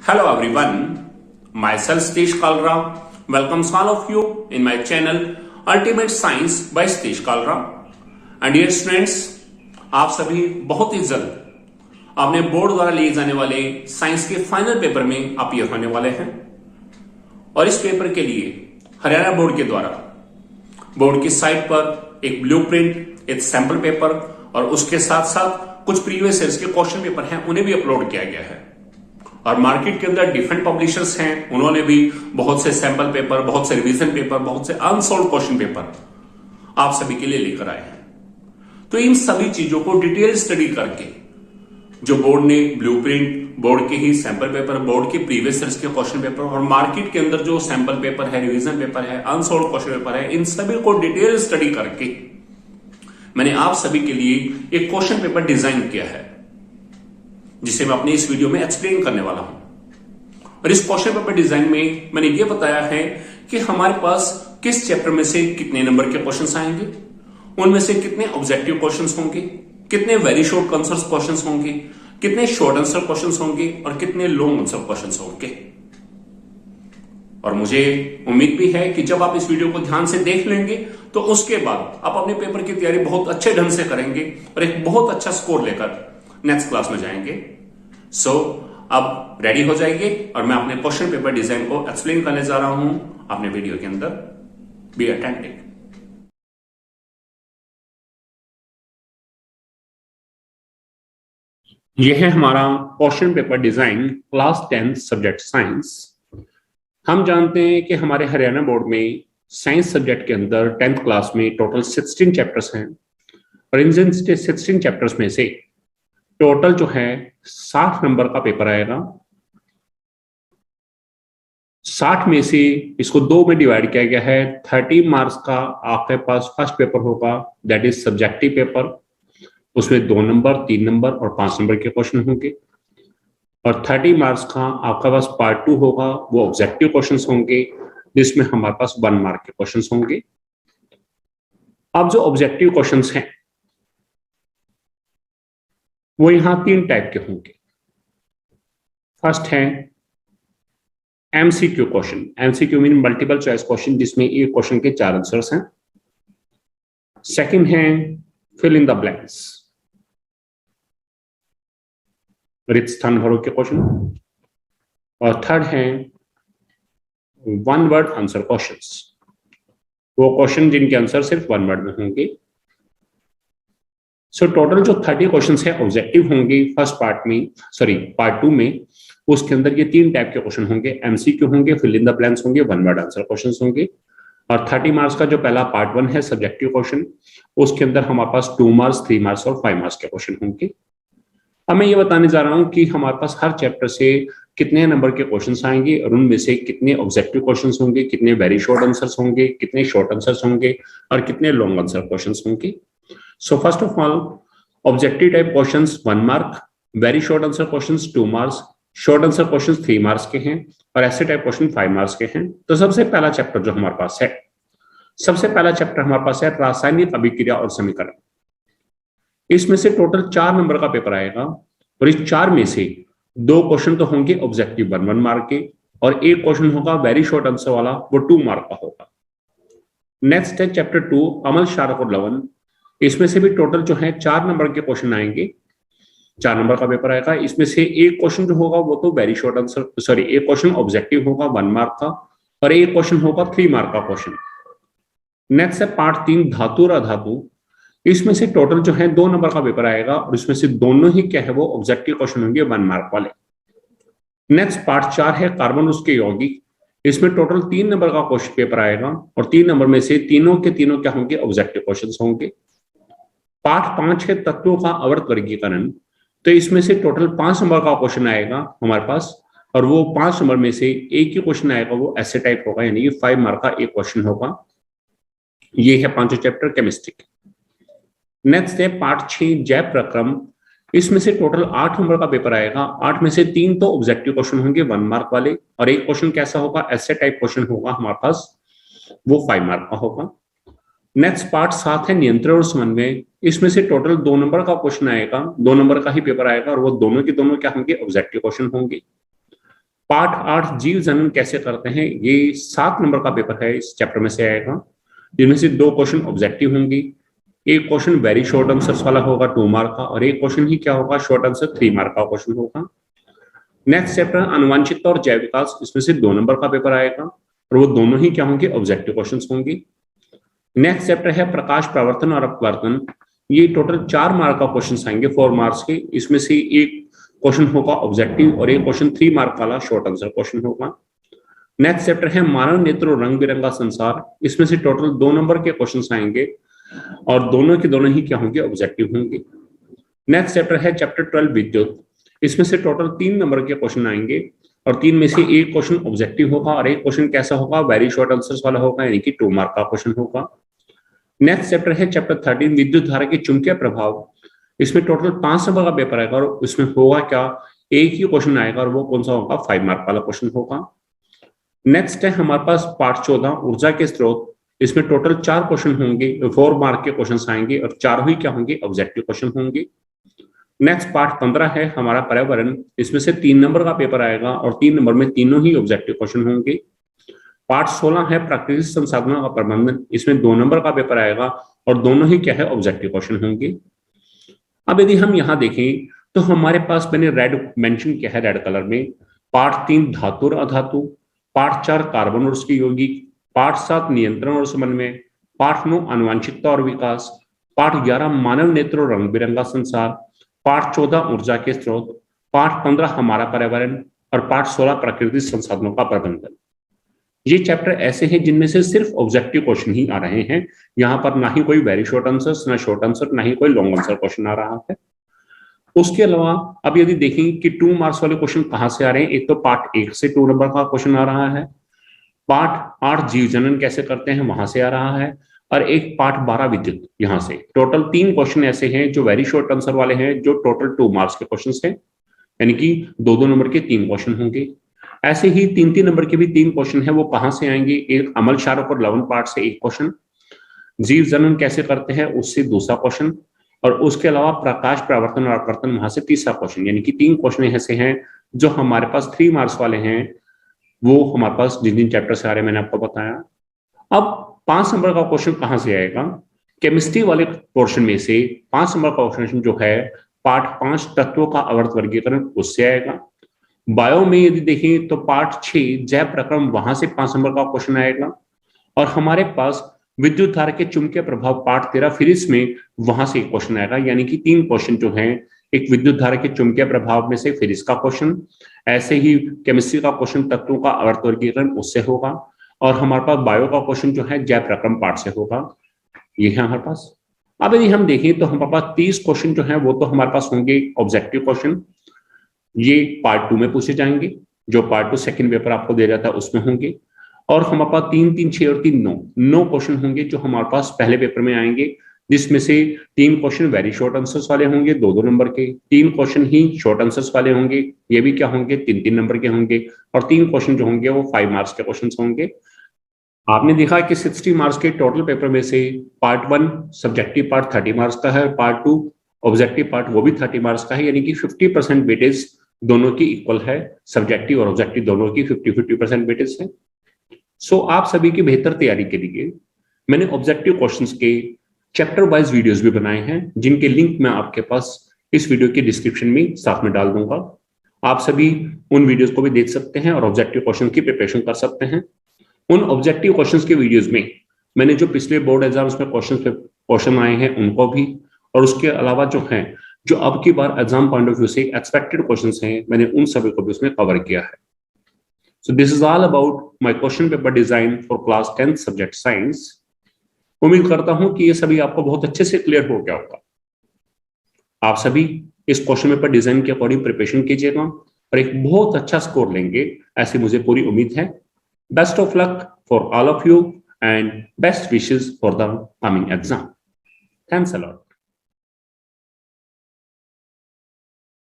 Hello everyone, myself Satish Kalra welcomes all of you in my channel Ultimate Science by Satish Kalra and dear students, आप सभी बहुत ही जल्द अपने board द्वारा लिए जाने वाले साइंस के फाइनल पेपर में अपीयर होने वाले हैं और इस पेपर के लिए हरियाणा बोर्ड के द्वारा बोर्ड की साइट पर एक ब्लूप्रिंट, एक सैंपल पेपर और उसके साथ साथ कुछ प्रीवियस ईयर्स के क्वेश्चन पेपर हैं उन्हें भी अपलोड किया गया है और मार्केट के अंदर डिफरेंट पब्लिशर्स हैं, उन्होंने भी बहुत से सैंपल पेपर, बहुत से रिवीजन पेपर, बहुत से अनसॉल्व क्वेश्चन पेपर आप सभी के लिए लेकर आए हैं। तो इन सभी चीजों को डिटेल स्टडी करके जो बोर्ड ने ब्लूप्रिंट, बोर्ड के ही सैंपल पेपर, बोर्ड के प्रीवियस ईयर्स के क्वेश्चन पेपर और मार्केट के अंदर जो सैंपल पेपर है, रिवीजन पेपर है, अनसॉल्व क्वेश्चन पेपर है, इन सभी को डिटेल स्टडी करके मैंने आप सभी के लिए एक क्वेश्चन पेपर डिजाइन किया है जिसे मैं अपने इस वीडियो में एक्सप्लेन करने वाला हूं। और इस क्वेश्चन पेपर डिजाइन में मैंने यह बताया है कि हमारे पास किस चैप्टर में से कितने नंबर के क्वेश्चंस आएंगे, उनमें से कितने ऑब्जेक्टिव क्वेश्चंस होंगे, कितने वेरी शॉर्ट आंसर क्वेश्चंस होंगे, कितने शॉर्ट आंसर क्वेश्चंस होंगे और कितने लॉन्ग आंसर क्वेश्चंस होंगे। और मुझे उम्मीद भी है कि जब आप इस वीडियो को ध्यान से देख लेंगे तो उसके बाद आप अपने पेपर की तैयारी बहुत अच्छे ढंग से करेंगे और एक बहुत अच्छा स्कोर लेकर नेक्स्ट क्लास में जाएंगे। सो अब रेडी हो जाइए और मैं अपने क्वेश्चन पेपर डिजाइन को एक्सप्लेन करने जा रहा हूं अपने वीडियो के अंदर। Be attentive. यह है हमारा question paper design class 10 subject science. हम जानते हैं कि हमारे हरियाणा बोर्ड में साइंस सब्जेक्ट के अंदर 10th क्लास में टोटल 16 चैप्टर्स हैं और इन 16 चैप्टर्स में से टोटल जो है 60 नंबर का पेपर आएगा। 60 में से इसको दो में डिवाइड किया गया है। 30 मार्क्स का आपके पास फर्स्ट पेपर होगा, दैट इज सब्जेक्टिव पेपर। उसमें 2 नंबर, 3 नंबर और 5 नंबर के क्वेश्चन होंगे। और 30 मार्क्स का आपका पास पार्ट 2 होगा, वो ऑब्जेक्टिव क्वेश्चंस होंगे जिसमें हमारे पास 1 मार्क के क्वेश्चंस होंगे। अब जो ऑब्जेक्टिव क्वेश्चंस हैं वो यहां 3 टाइप के होंगे। फर्स्ट है MCQ question. MCQ mean multiple choice question जिसमें एक क्वेश्चन के 4 आंसर्स हैं। सेकंड है फिल इन द ब्लैंक्स, रिक्त स्थान भरो के क्वेश्चन। और थर्ड है 1 वर्ड आंसर क्वेश्चंस, वो क्वेश्चन जिनके आंसर सिर्फ 1 वर्ड में होंगे। सो टोटल जो 30 क्वेश्चंस है ऑब्जेक्टिव होंगे फर्स्ट पार्ट 2 में। उसके अंदर ये 3 टाइप के क्वेश्चन होंगे, एमसीक्यू होंगे, फिल इन द ब्लैंक्स होंगे, 1 वर्ड आंसर क्वेश्चंस होंगे। और 30 मार्क्स का जो पहला पार्ट 1 है सब्जेक्टिव क्वेश्चन, उसके अंदर हमारे पास 2 मार्क्स, 3 मार्क्स और 5 मार्क्स के क्वेश्चन होंगे। अब मैं ये बताने जा रहा हूं कि हमारे पास हर चैप्टर से कितने नंबर के क्वेश्चंस आएंगे और उनमें से कितने ऑब्जेक्टिव क्वेश्चंस होंगे, कितने वेरी शॉर्ट आंसर्स होंगे, कितने शॉर्ट आंसर्स होंगे और कितने लॉन्ग आंसर क्वेश्चंस होंगे। So first of all, objective type questions 1 mark, very short answer questions 2 marks, short answer questions 3 marks के हैं और ऐसे टाइप क्वेश्चन 5 मार्क्स के हैं। तो सबसे पहला चैप्टर जो हमारे पास है, सबसे पहला चैप्टर हमारे पास है रासायनिक अभिक्रिया और समीकरण। इसमें से टोटल 4 नंबर का पेपर आएगा और इस 4 में से 2 क्वेश्चन तो होंगे ऑब्जेक्टिव 1 मार्क के और एक क्वेश्चन होगा वेरी शॉर्ट आंसर वाला, वो 2 मार्क का होगा। नेक्स्ट है चैप्टर 2 अम्ल, क्षारक और लवण। इसमें से भी टोटल जो है 4 नंबर के क्वेश्चन आएंगे, 4 नंबर का पेपर आएगा। इसमें से एक क्वेश्चन जो होगा वो तो वेरी शॉर्ट आंसर, एक क्वेश्चन ऑब्जेक्टिव होगा 1 मार्क का और एक क्वेश्चन होगा 3 मार्क का क्वेश्चन। नेक्स्ट है पार्ट 3 धातु और अधातु। इसमें से टोटल जो है 2 नंबर का पेपर आएगा और इसमें से दोनों ही क्या है वो ऑब्जेक्टिव क्वेश्चन होंगे 1 मार्क वाले। नेक्स्ट पार्ट 4 है कार्बन उसके यौगिक। इसमें टोटल 3 नंबर का क्वेश्चन पेपर आएगा और 3 नंबर में से तीनों के तीनों क्या होंगे, ऑब्जेक्टिव क्वेश्चन होंगे। पार्ट 5 है तत्वों का आवर्त वर्गीकरण। तो इसमें से टोटल 5 नंबर का क्वेश्चन आएगा हमारे पास और वो 5 नंबर में से एक ही क्वेश्चन आएगा, वो ऐसे टाइप होगा, यानी कि 5 मार्क का एक क्वेश्चन होगा। ये है 5वां चैप्टर केमिस्ट्री। नेक्स्ट है पार्ट 6 जैव प्रक्रम। इसमें से टोटल 8 नंबर का पेपर आएगा। 8 में से 3 तो ऑब्जेक्टिव क्वेश्चन होंगे 1 मार्क वाले और एक क्वेश्चन कैसा होगा, ऐसे टाइप क्वेश्चन होगा हमारे पास, वो 5 मार्क का होगा। नेक्स्ट पार्ट 7 है नियंत्रण और समन्वय। इसमें से टोटल 2 नंबर का क्वेश्चन आएगा, 2 नंबर का ही पेपर आएगा और वो दोनों के दोनों क्या होंगे, ऑब्जेक्टिव क्वेश्चन होंगे। पार्ट 8 जीव जनन कैसे करते हैं, ये 7 नंबर का पेपर है, इस चैप्टर में से आएगा, जिनमें से 2 क्वेश्चन ऑब्जेक्टिव होंगे, एक क्वेश्चन वेरी शॉर्ट आंसर्स वाला होगा 2 मार्क का, और एक क्वेश्चन ही क्या होगा, शॉर्ट आंसर 3 मार्क का क्वेश्चन होगा। नेक्स्ट चैप्टर आनुवांशिकता और जैव विकास, इसमें से 2 नंबर का पेपर आएगा और वो दोनों ही क्या होंगे, ऑब्जेक्टिव क्वेश्चंस होंगे। नेक्स्ट चैप्टर है प्रकाश प्रवर्तन और अपवर्तन, ये टोटल 4 मार्क का क्वेश्चन आएंगे 4 मार्क्स के, इसमें से एक क्वेश्चन होगा ऑब्जेक्टिव और एक क्वेश्चन 3 मार्क वाला शॉर्ट आंसर क्वेश्चन होगा। नेक्स्ट चैप्टर है मानव नेत्र और रंग बिरंगा संसार, इसमें से टोटल 2 नंबर के क्वेश्चन आएंगे और दोनों के दोनों ही क्या होंगे, ऑब्जेक्टिव होंगे। नेक्स्ट चैप्टर है चैप्टर 12 विद्युत, इसमें से टोटल 3 नंबर के क्वेश्चन आएंगे और 3 में से एक क्वेश्चन ऑब्जेक्टिव होगा और एक क्वेश्चन कैसा होगा, वेरी शॉर्ट आंसर्स वाला होगा, यानी कि 2 मार्क का क्वेश्चन होगा। नेक्स्ट चैप्टर है चैप्टर 13 विद्युत धारा के चुंबकीय प्रभाव, इसमें टोटल 5 नंबर का पेपर आएगा और इसमें होगा क्या, एक ही क्वेश्चन आएगा और वो कौन सा होगा, 5 मार्क वाला क्वेश्चन होगा। नेक्स्ट है हमारे पास पार्ट 14 ऊर्जा के स्रोत, इसमें टोटल 4 क्वेश्चन होंगे, 4 मार्क के क्वेश्चन आएंगे और 4 ही क्या होंगे, ऑब्जेक्टिव क्वेश्चन होंगे। नेक्स्ट पार्ट 15 है हमारा पर्यावरण, इसमें से 3 नंबर का पेपर आएगा और 3 नंबर में तीनों ही ऑब्जेक्टिव क्वेश्चन होंगे। पार्ट 16 है प्राकृतिक संसाधनों का प्रबंधन, इसमें 2 नंबर का पेपर आएगा और दोनों ही क्या है, ऑब्जेक्टिव क्वेश्चन होंगे। अब यदि हम यहाँ देखें तो हमारे पास मैंने रेड मेंशन किया है, रेड कलर में, पार्ट 3 धातु और अधातु, पार्ट 4 कार्बन और उसके यौगिक, पार्ट 7 नियंत्रण और समन्वय, पार्ट 9 आनुवंशिकता और विकास, पार्ट 11 मानव नेत्र और रंग बिरंगा संसार, पार्ट 14 ऊर्जा के स्रोत, पार्ट 15 हमारा पर्यावरण और पार्ट 16 प्राकृतिक संसाधनों का प्रबंधन। ये चैप्टर ऐसे हैं जिनमें से सिर्फ ऑब्जेक्टिव क्वेश्चन ही आ रहे हैं, यहाँ पर ना ही कोई वेरी शॉर्ट आंसर, ना शॉर्ट आंसर, ना ही कोई लॉन्ग आंसर क्वेश्चन आ रहा है। उसके अलावा अब यदि देखें कि 2 मार्क्स वाले क्वेश्चन कहां से आ रहे हैं, एक तो पार्ट 1 से 2 नंबर का क्वेश्चन आ रहा है, पार्ट 8 जीव जनन कैसे करते हैं वहां से आ रहा है, और एक पार्ट 12 विद्युत, यहां से टोटल 3 क्वेश्चन ऐसे हैं जो वेरी शॉर्ट आंसर वाले हैं, जो टोटल 2 मार्क्स के क्वेश्चन हैं, यानी कि 2-2 नंबर के 3 क्वेश्चन होंगे। ऐसे ही 3-3 नंबर के भी 3 क्वेश्चन है, वो कहां से आएंगे, एक अमल क्षारक और लवण पाठ से एक क्वेश्चन, जीव जनन कैसे करते हैं उससे दूसरा क्वेश्चन, और उसके अलावा प्रकाश प्रवर्तन और अपवर्तन वहां से तीसरा क्वेश्चन, यानी कि 3 क्वेश्चन ऐसे हैं जो हमारे पास 3 मार्क्स वाले हैं, वो हमारे पास जिन चैप्टर से आ रहे हैं मैंने आपको बताया। अब 5 नंबर का क्वेश्चन कहां से आएगा, केमिस्ट्री वाले पोर्शन में से 5 नंबर का क्वेश्चन जो है पार्ट 5 तत्वों का आवर्त वर्गीकरण, उससे आएगा। बायो में यदि देखें तो पार्ट 6 जैव प्रक्रम, वहां से 5 नंबर का क्वेश्चन आएगा, और हमारे पास विद्युत धारा के चुंबकीय प्रभाव पार्ट 13 फिजिक्स में, वहां से एक क्वेश्चन आएगा, यानी कि 3 क्वेश्चन जो हैं, एक विद्युत धारा के चुंबकीय प्रभाव में से फिजिक्स का क्वेश्चन, ऐसे ही केमिस्ट्री का क्वेश्चन तत्वों का आवर्त वर्गीकरण उससे होगा, और हमारे पास बायो का क्वेश्चन जो है जैव प्रक्रम पार्ट से होगा, ये है हमारे पास। अब यदि हम देखें तो हमारे पास 30 क्वेश्चन जो है वो तो हमारे पास होंगे ऑब्जेक्टिव क्वेश्चन, ये पार्ट 2 में पूछे जाएंगे, जो पार्ट 2 सेकंड पेपर आपको दे जाता है उसमें होंगे, और हमारे पास 3-3, 6 और 3 9 क्वेश्चन होंगे जो हमारे पास पहले पेपर में आएंगे, जिसमें से 3 क्वेश्चन वेरी शॉर्ट आंसर्स वाले होंगे 2-2 नंबर के, 3 क्वेश्चन ही शॉर्ट आंसर्स वाले होंगे, ये भी क्या होंगे 3-3 नंबर के होंगे, और 3 क्वेश्चन जो होंगे वो 5 मार्क्स के क्वेश्चन होंगे। आपने देखा कि 60 मार्क्स के टोटल पेपर में से पार्ट 1 सब्जेक्टिव पार्ट 30 मार्क्स का है, पार्ट 2 ऑब्जेक्टिव पार्ट वो भी 30 मार्क्स का है, यानी कि 50% वेटेज दोनों की इक्वल है, सब्जेक्टिव और ऑब्जेक्टिव दोनों की 50-50% वेटेज है। सो आप सभी की बेहतर तैयारी के लिए मैंने ऑब्जेक्टिव क्वेश्चंस के चैप्टर वाइज वीडियोस भी बनाए हैं, जिनके लिंक मैं आपके पास इस वीडियो के डिस्क्रिप्शन में साथ में डाल दूंगा। आप सभी उन वीडियोस को भी देख सकते हैं और ऑब्जेक्टिव क्वेश्चन की प्रिपरेशन कर सकते हैं। उन ऑब्जेक्टिव क्वेश्चंस के वीडियोस में मैंने जो पिछले बोर्ड एग्जाम्स में क्वेश्चन आए हैं उनको भी, और उसके अलावा जो हैं, जो अब की बार एग्जाम पॉइंट ऑफ व्यू से एक्सपेक्टेड क्वेश्चंस हैं, मैंने उन सभी को भी उसमें कवर किया है। So this is all about my question paper design for class 10 subject science. उम्मीद करता हूं कि ये सभी आपको बहुत अच्छे से क्लियर हो गया होगा। आप सभी इस क्वेश्चन पेपर डिजाइन के अकॉर्डिंग प्रिपरेशन कीजिएगा और एक बहुत अच्छा स्कोर लेंगे, ऐसी मुझे पूरी उम्मीद है। Best of luck for all of you and best wishes for the coming exam. Thanks a lot.